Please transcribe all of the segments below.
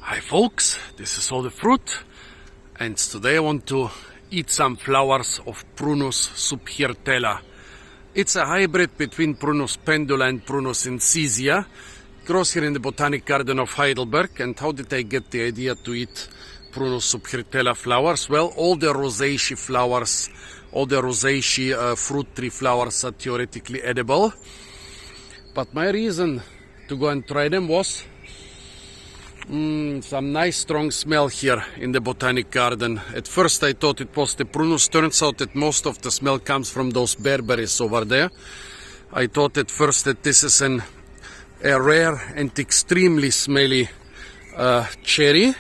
Hi folks, this is all the fruit, and today I want to eat some flowers of Prunus subhirtella. It's a hybrid between Prunus pendula and Prunus incisua. It grows here in the Botanic Garden of Heidelberg. And how did I get the idea to eat Prunus subhirtella flowers? Well, all the Rosaceae flowers, all the Rosaceae fruit tree flowers are theoretically edible. But my reason to go and try them was some nice strong smell here in the Botanic Garden. At first I thought it was the Prunus. Turns out that most of the smell comes from those bearberries over there. I thought at first that this is a rare and extremely smelly cherry.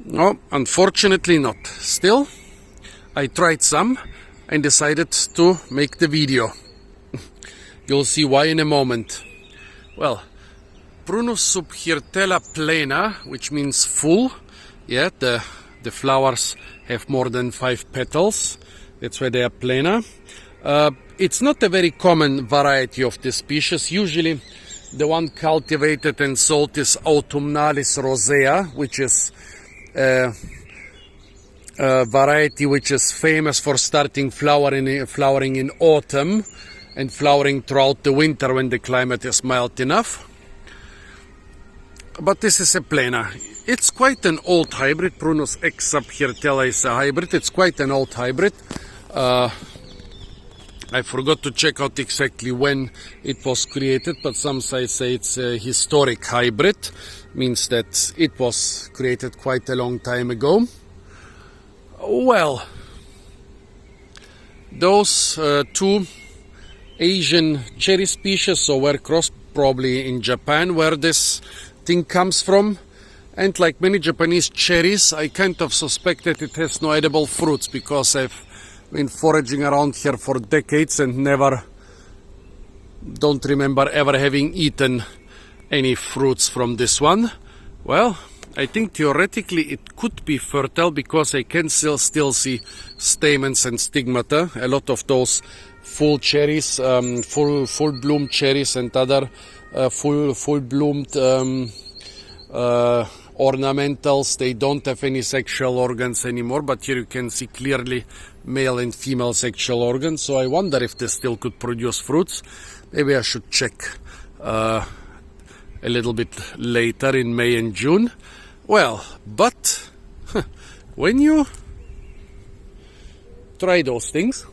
No, unfortunately not. Still, I tried some and decided to make the video. You'll see why in a moment. Well, Prunus subhirtella plena, which means full. Yeah, the flowers have more than 5 petals. That's why they are plena. It's not a very common variety of this species. Usually the one cultivated and sold is Autumnalis rosea, which is a variety which is famous for starting flowering in autumn and flowering throughout the winter when the climate is mild enough. But this is a plena. It's quite an old hybrid. Prunus X subhirtella is a hybrid. It's quite an old hybrid. I forgot to check out exactly when it was created, but some sites say it's a historic hybrid. Means that it was created quite a long time ago. Well, those two Asian cherry species, so were crossed probably in Japan, where this thing comes from. And like many Japanese cherries, I kind of suspect that it has no edible fruits, because I've been foraging around here for decades and don't remember ever having eaten any fruits from this one. Well, I think theoretically it could be fertile, because I can still see stamens and stigmata. A lot of those full cherries, full bloom cherries and other full bloomed ornamentals, they don't have any sexual organs anymore, but here you can see clearly male and female sexual organs. So I wonder if they still could produce fruits. Maybe I should check a little bit later in May and June. Well, but when you try those things,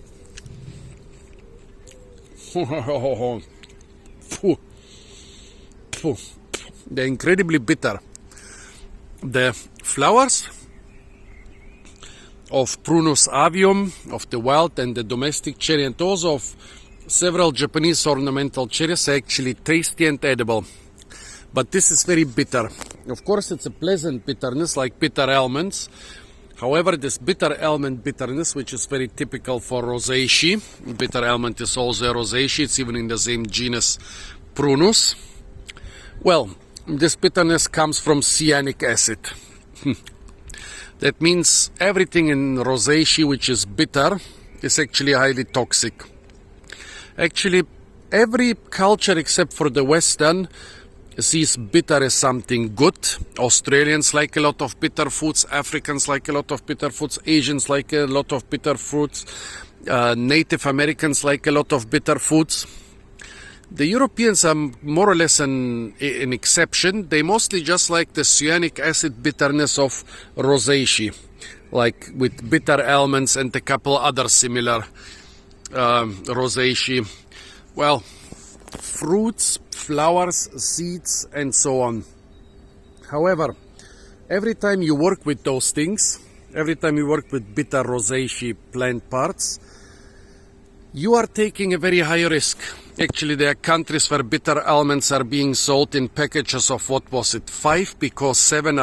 they're incredibly bitter. The flowers of Prunus avium, of the wild and the domestic cherry, and those of several Japanese ornamental cherries are actually tasty and edible. But this is very bitter. Of course, it's a pleasant bitterness, like bitter almonds. However, this bitter almond bitterness, which is very typical for Rosaceae, bitter almond is also a Rosaceae, it's even in the same genus Prunus. Well, this bitterness comes from cyanic acid. That means everything in Rosaceae which is bitter is actually highly toxic. Actually, every culture except for the Western sees bitter as something good. Australians like a lot of bitter foods, Africans like a lot of bitter foods, Asians like a lot of bitter foods, Native Americans like a lot of bitter foods. The Europeans are more or less an exception. They mostly just like the cyanic acid bitterness of Rosaceae, like with bitter almonds and a couple other similar Rosaceae. Well, fruits, flowers, seeds, and so on. However, every time you work with those things, every time you work with bitter Rosaceae plant parts, you are taking a very high risk. Actually, there are countries where bitter almonds are being sold in packages of, what was it, 5, because 7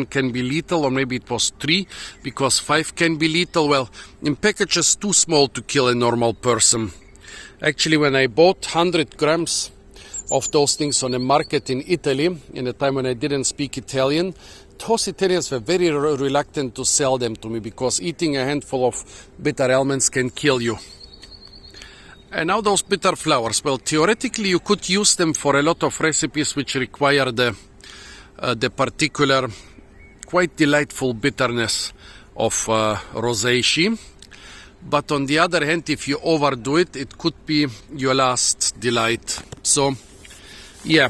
can be lethal, or maybe it was 3 because 5 can be lethal. Well, in packages too small to kill a normal person. Actually, when I bought 100 grams of those things on a market in Italy, in a time when I didn't speak Italian, those Italians were very reluctant to sell them to me, because eating a handful of bitter almonds can kill you. And now those bitter flowers. Well, theoretically you could use them for a lot of recipes which require the particular, quite delightful bitterness of Rosaceae. But on the other hand, if you overdo it, it could be your last delight. So, yeah,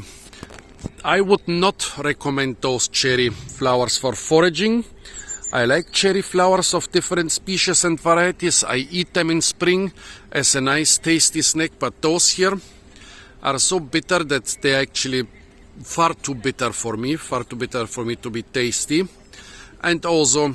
I would not recommend those cherry flowers for foraging. I like cherry flowers of different species and varieties. I eat them in spring as a nice tasty snack, but those here are so bitter that they're actually far too bitter for me to be tasty, and also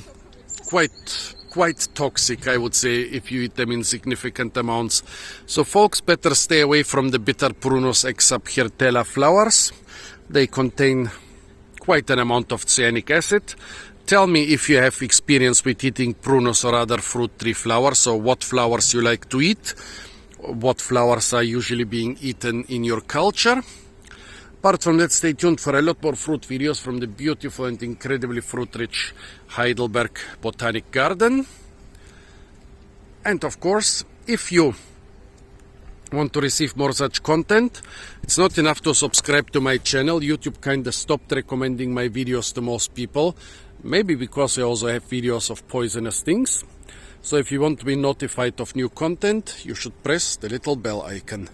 quite toxic, I would say, if you eat them in significant amounts. So folks, better stay away from the bitter Prunus ex subhirtella flowers. They contain quite an amount of cyanic acid. Tell me if you have experience with eating Prunus or other fruit tree flowers, or what flowers you like to eat, what flowers are usually being eaten in your culture. Apart from that, stay tuned for a lot more fruit videos from the beautiful and incredibly fruit-rich Heidelberg Botanic Garden. And of course, if you want to receive more such content, it's not enough to subscribe to my channel. YouTube kinda stopped recommending my videos to most people. Maybe because I also have videos of poisonous things. So if you want to be notified of new content, you should press the little bell icon.